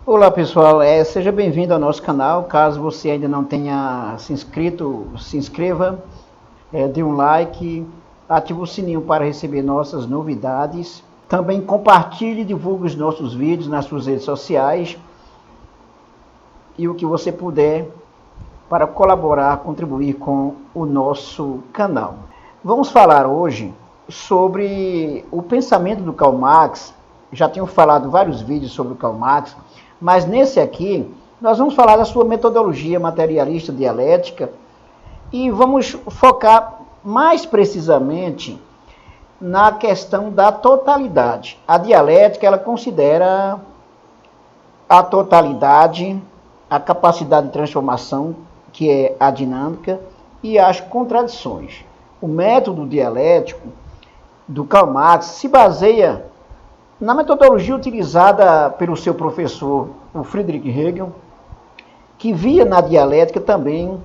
Olá pessoal, seja bem-vindo ao nosso canal. Caso você ainda não tenha se inscrito, se inscreva, dê um like, ative o sininho para receber nossas novidades. Também compartilhe e divulgue os nossos vídeos nas suas redes sociais e o que você puder para colaborar, contribuir com o nosso canal. Vamos falar hoje sobre o pensamento do Karl Marx. Já tenho falado vários vídeos sobre o Karl Marx, mas nesse aqui nós vamos falar da sua metodologia materialista dialética e vamos focar mais precisamente na questão da totalidade. A dialética, ela considera a totalidade, a capacidade de transformação, que é a dinâmica, e as contradições. O método dialético do Karl Marx se baseia na metodologia utilizada pelo seu professor, o Friedrich Hegel, que via na dialética também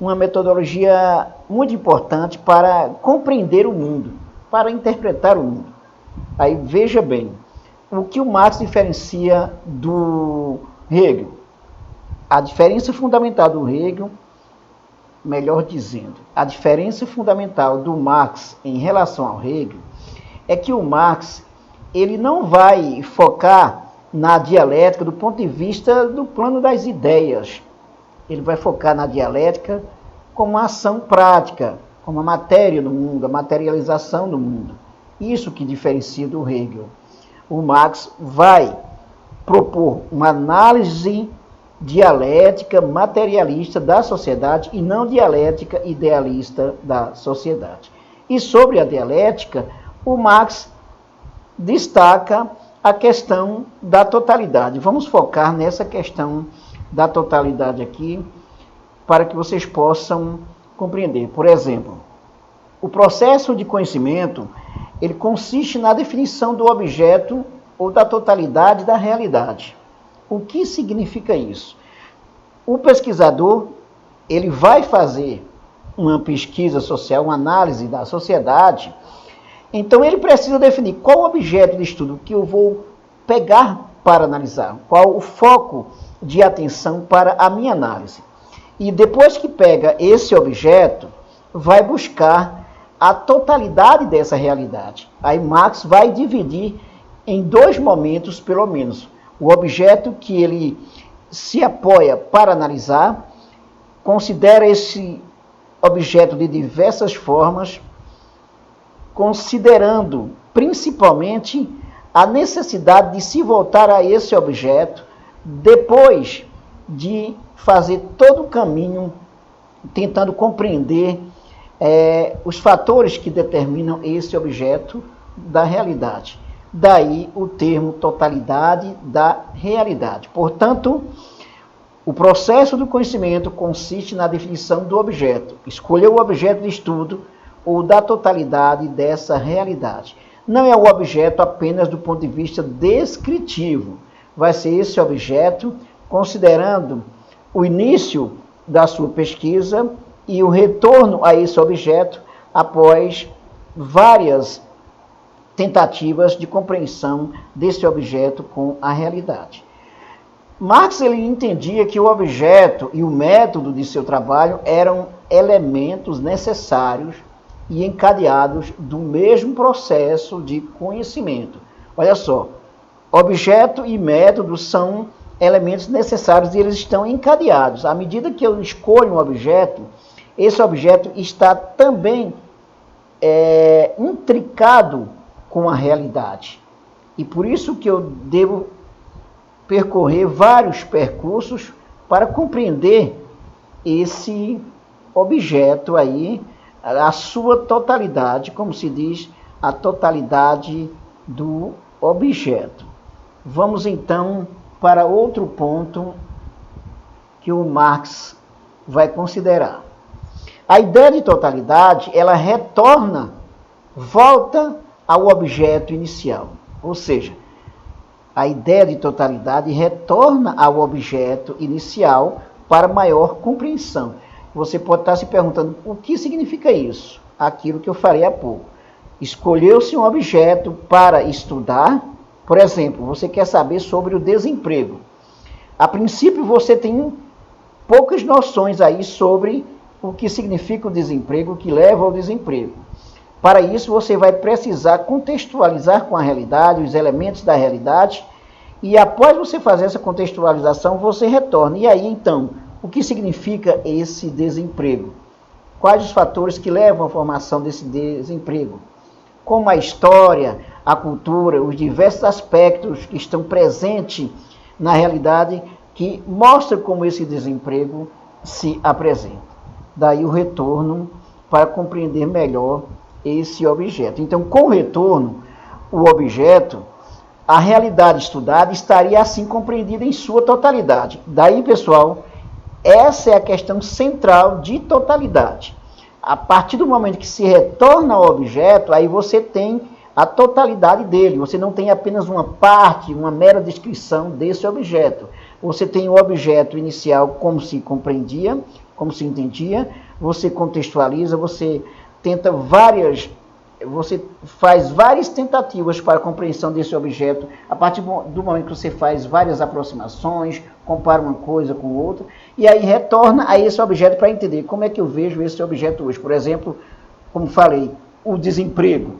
uma metodologia muito importante para compreender o mundo, para interpretar o mundo. Aí veja bem, o que o Marx diferencia do Hegel? A diferença fundamental do Hegel, melhor dizendo, a diferença fundamental do Marx em relação ao Hegel é que o Marx ele não vai focar na dialética do ponto de vista do plano das ideias. Ele vai focar na dialética como uma ação prática, como a matéria no mundo, a materialização do mundo. Isso que diferencia do Hegel. O Marx vai propor uma análise dialética materialista da sociedade e não dialética idealista da sociedade. E sobre a dialética, o Marx destaca a questão da totalidade. Vamos focar nessa questão da totalidade aqui, para que vocês possam compreender. Por exemplo, o processo de conhecimento, ele consiste na definição do objeto ou da totalidade da realidade. O que significa isso? O pesquisador, ele vai fazer uma pesquisa social, uma análise da sociedade. Então ele precisa definir qual o objeto de estudo que eu vou pegar para analisar, qual o foco de atenção para a minha análise. E depois que pega esse objeto, vai buscar a totalidade dessa realidade. Aí Marx vai dividir em dois momentos, pelo menos. O objeto que ele se apoia para analisar, considera esse objeto de diversas formas, considerando principalmente a necessidade de se voltar a esse objeto depois de fazer todo o caminho tentando compreender os fatores que determinam esse objeto da realidade. Daí o termo totalidade da realidade. Portanto, o processo do conhecimento consiste na definição do objeto, escolher o objeto de estudo ou da totalidade dessa realidade. Não é o objeto apenas do ponto de vista descritivo. Vai ser esse objeto, considerando o início da sua pesquisa e o retorno a esse objeto após várias tentativas de compreensão desse objeto com a realidade. Marx ele entendia que o objeto e o método de seu trabalho eram elementos necessários e encadeados do mesmo processo de conhecimento. Olha só, objeto e método são elementos necessários e eles estão encadeados. À medida que eu escolho um objeto, esse objeto está também intricado com a realidade. E por isso que eu devo percorrer vários percursos para compreender esse objeto aí, a sua totalidade, como se diz, a totalidade do objeto. Vamos então para outro ponto que o Marx vai considerar. A ideia de totalidade, ela volta ao objeto inicial, ou seja, a ideia de totalidade retorna ao objeto inicial para maior compreensão. Você pode estar se perguntando, o que significa isso? Aquilo que eu falei há pouco. Escolheu-se um objeto para estudar, por exemplo, você quer saber sobre o desemprego. A princípio, você tem poucas noções aí sobre o que significa o desemprego, o que leva ao desemprego. Para isso, você vai precisar contextualizar com a realidade, os elementos da realidade, e após você fazer essa contextualização, você retorna. E aí, então, o que significa esse desemprego? Quais os fatores que levam à formação desse desemprego? Como a história, a cultura, os diversos aspectos que estão presentes na realidade que mostram como esse desemprego se apresenta. Daí o retorno para compreender melhor esse objeto. Então, com o retorno, o objeto, a realidade estudada estaria assim compreendida em sua totalidade. Daí, pessoal, essa é a questão central de totalidade. A partir do momento que se retorna ao objeto, aí você tem a totalidade dele. Você não tem apenas uma parte, uma mera descrição desse objeto. Você tem o objeto inicial como se compreendia, como se entendia, você contextualiza, você faz várias tentativas para a compreensão desse objeto, a partir do momento que você faz várias aproximações, compara uma coisa com outra, e aí retorna a esse objeto para entender como é que eu vejo esse objeto hoje. Por exemplo, como falei, o desemprego,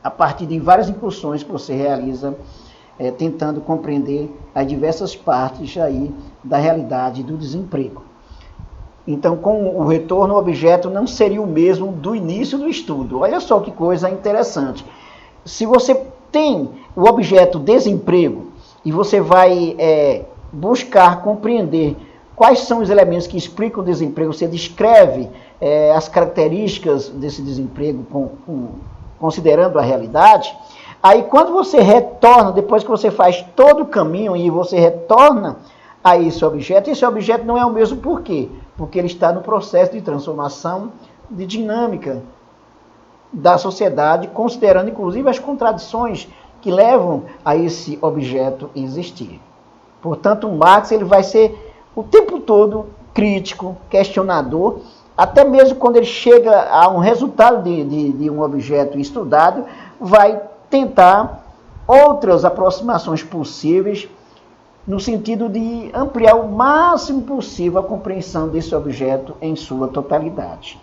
a partir de várias incursões que você realiza, tentando compreender as diversas partes aí da realidade do desemprego. Então, com o retorno, o objeto não seria o mesmo do início do estudo. Olha só que coisa interessante. Se você tem o objeto desemprego e você vai buscar compreender quais são os elementos que explicam o desemprego, você descreve as características desse desemprego considerando a realidade, aí quando você retorna, depois que você faz todo o caminho e você retorna a esse objeto não é o mesmo por quê? Porque ele está no processo de transformação, de dinâmica da sociedade, considerando inclusive as contradições que levam a esse objeto existir. Portanto, o Marx ele vai ser o tempo todo crítico, questionador, até mesmo quando ele chega a um resultado de um objeto estudado, vai tentar outras aproximações possíveis, no sentido de ampliar o máximo possível a compreensão desse objeto em sua totalidade.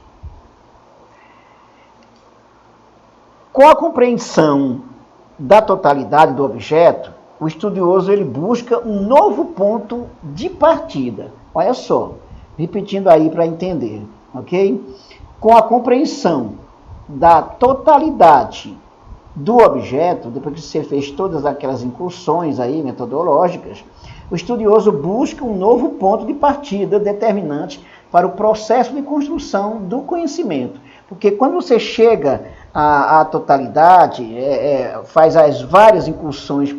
Com a compreensão da totalidade do objeto, o estudioso ele busca um novo ponto de partida. Olha só, repetindo aí para entender, ok? Com a compreensão da totalidade do objeto, depois que você fez todas aquelas incursões aí metodológicas, o estudioso busca um novo ponto de partida determinante para o processo de construção do conhecimento. Porque quando você chega à totalidade, faz as várias incursões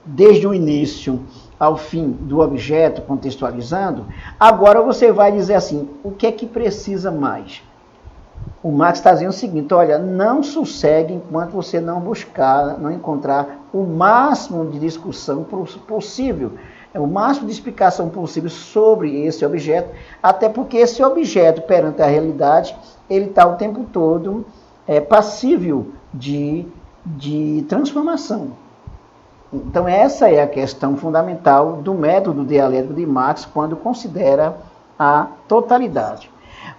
desde o início ao fim do objeto, contextualizando, agora você vai dizer assim, o que é que precisa mais? O Marx está dizendo o seguinte, olha, não sossegue enquanto você não buscar, não encontrar o máximo de discussão possível, o máximo de explicação possível sobre esse objeto, até porque esse objeto, perante a realidade, ele está o tempo todo passível de transformação. Então essa é a questão fundamental do método dialético de Marx quando considera a totalidade.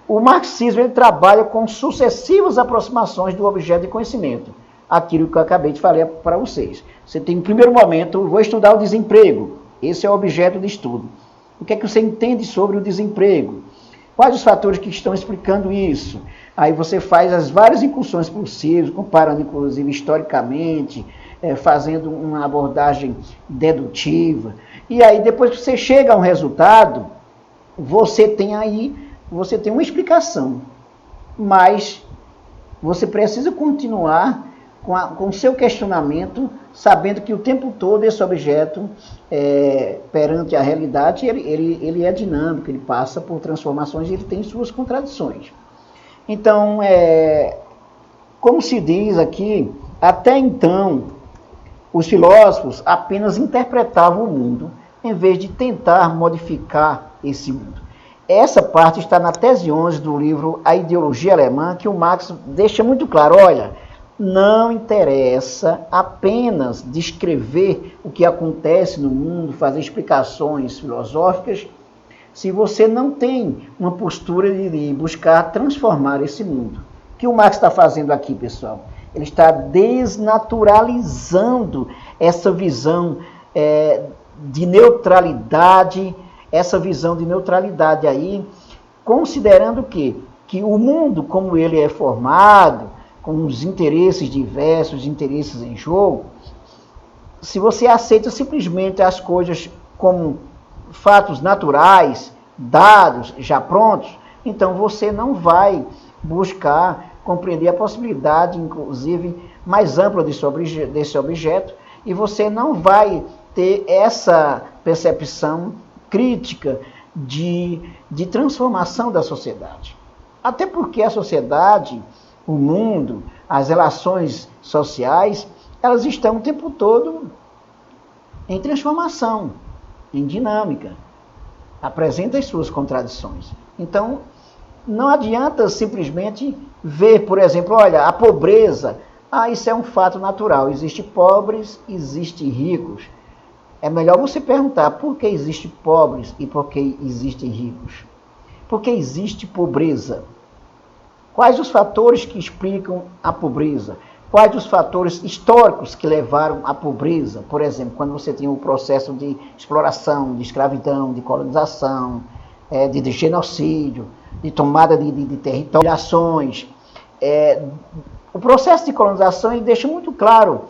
O marxismo ele trabalha com sucessivas aproximações do objeto de conhecimento. Aquilo que eu acabei de falar para vocês. Você tem um primeiro momento, vou estudar o desemprego. Esse é o objeto de estudo. O que é que você entende sobre o desemprego? Quais os fatores que estão explicando isso? Aí você faz as várias incursões possíveis, comparando inclusive historicamente, fazendo uma abordagem dedutiva. E aí depois que você chega a um resultado, você tem uma explicação, mas você precisa continuar com o seu questionamento, sabendo que o tempo todo esse objeto, perante a realidade, ele é dinâmico, ele passa por transformações e ele tem suas contradições. Então, como se diz aqui, até então, os filósofos apenas interpretavam o mundo, em vez de tentar modificar esse mundo. Essa parte está na tese 11 do livro A Ideologia Alemã, que o Marx deixa muito claro, olha, não interessa apenas descrever o que acontece no mundo, fazer explicações filosóficas, se você não tem uma postura de buscar transformar esse mundo. O que o Marx está fazendo aqui, pessoal? Ele está desnaturalizando essa visão de neutralidade, aí, considerando que o mundo, como ele é formado, com os interesses diversos, interesses em jogo, se você aceita simplesmente as coisas como fatos naturais, dados, já prontos, então você não vai buscar compreender a possibilidade, inclusive, mais ampla desse objeto, e você não vai ter essa percepção crítica de transformação da sociedade. Até porque a sociedade, o mundo, as relações sociais, elas estão o tempo todo em transformação, em dinâmica. Apresenta as suas contradições. Então, não adianta simplesmente ver, por exemplo, olha, a pobreza, isso é um fato natural, existe pobres, existe ricos. É melhor você perguntar por que existem pobres e por que existem ricos. Por que existe pobreza? Quais os fatores que explicam a pobreza? Quais os fatores históricos que levaram à pobreza? Por exemplo, quando você tem o processo de exploração, de escravidão, de colonização, de genocídio, de tomada de territórios. O processo de colonização ele deixa muito claro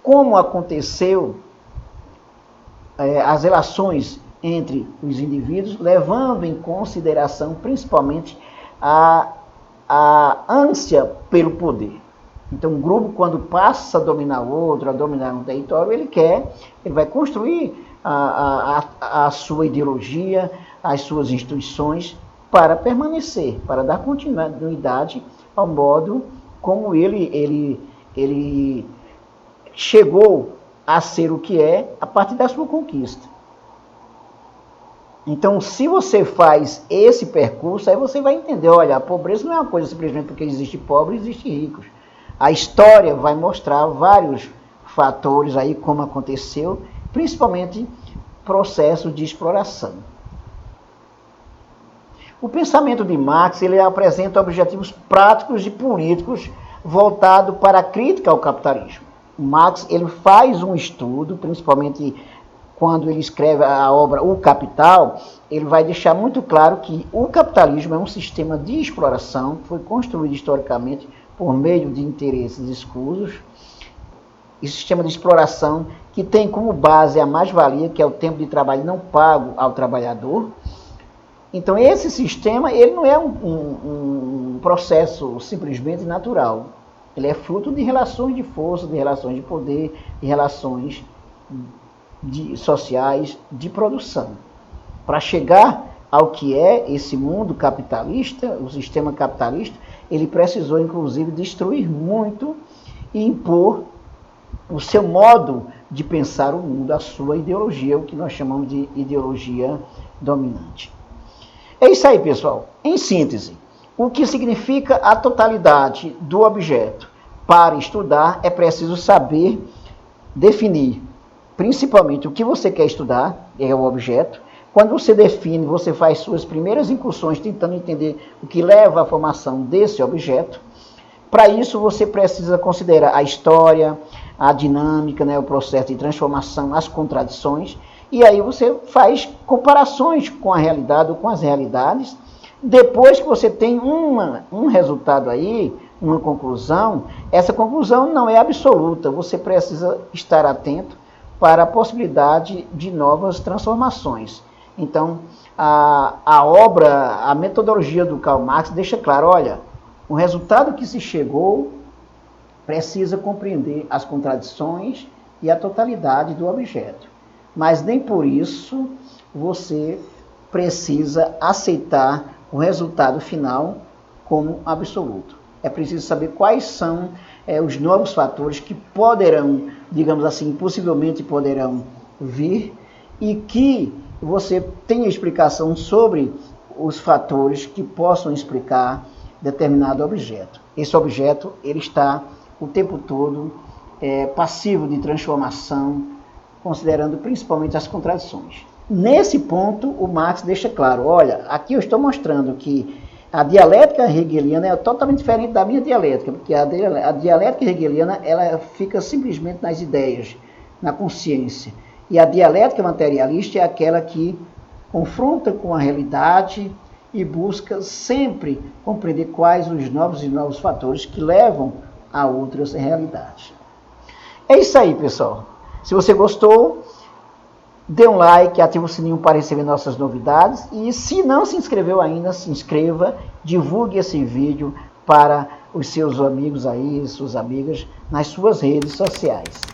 como aconteceu as relações entre os indivíduos, levando em consideração principalmente a ânsia pelo poder. Então, um grupo, quando passa a dominar o outro, a dominar um território, ele vai construir a sua ideologia, as suas instituições para permanecer, para dar continuidade ao modo como ele chegou a ser o que é a partir da sua conquista. Então, se você faz esse percurso, aí você vai entender, olha, a pobreza não é uma coisa simplesmente porque existe pobre e existe ricos. A história vai mostrar vários fatores aí como aconteceu, principalmente processo de exploração. O pensamento de Marx ele apresenta objetivos práticos e políticos voltados para a crítica ao capitalismo. Marx ele faz um estudo, principalmente quando ele escreve a obra O Capital, ele vai deixar muito claro que o capitalismo é um sistema de exploração que foi construído historicamente por meio de interesses escusos, e sistema de exploração que tem como base a mais-valia, que é o tempo de trabalho não pago ao trabalhador. Então, esse sistema ele não é um processo simplesmente natural. Ele é fruto de relações de força, de relações de poder, de relações sociais de produção. Para chegar ao que é esse mundo capitalista, o sistema capitalista, ele precisou, inclusive, destruir muito e impor o seu modo de pensar o mundo, a sua ideologia, o que nós chamamos de ideologia dominante. É isso aí, pessoal. Em síntese, o que significa a totalidade do objeto? Para estudar, é preciso saber definir, principalmente, o que você quer estudar, é o objeto. Quando você define, você faz suas primeiras incursões tentando entender o que leva à formação desse objeto. Para isso, você precisa considerar a história, a dinâmica, né, o processo de transformação, as contradições. E aí você faz comparações com a realidade ou com as realidades. Depois que você tem um resultado aí, uma conclusão, essa conclusão não é absoluta. Você precisa estar atento para a possibilidade de novas transformações. Então, a obra, a metodologia do Karl Marx deixa claro, olha, o resultado que se chegou precisa compreender as contradições e a totalidade do objeto. Mas nem por isso você precisa aceitar o resultado final como absoluto. É preciso saber quais são os novos fatores que poderão, digamos assim, possivelmente poderão vir e que você tenha explicação sobre os fatores que possam explicar determinado objeto. Esse objeto ele está o tempo todo, passivo de transformação, considerando principalmente as contradições. Nesse ponto, o Marx deixa claro, olha, aqui eu estou mostrando que a dialética hegeliana é totalmente diferente da minha dialética, porque a dialética hegeliana ela fica simplesmente nas ideias, na consciência. E a dialética materialista é aquela que confronta com a realidade e busca sempre compreender quais os novos fatores que levam a outras realidades. É isso aí, pessoal. Se você gostou, dê um like, ative o sininho para receber nossas novidades. E se não se inscreveu ainda, se inscreva, divulgue esse vídeo para os seus amigos aí, suas amigas, nas suas redes sociais.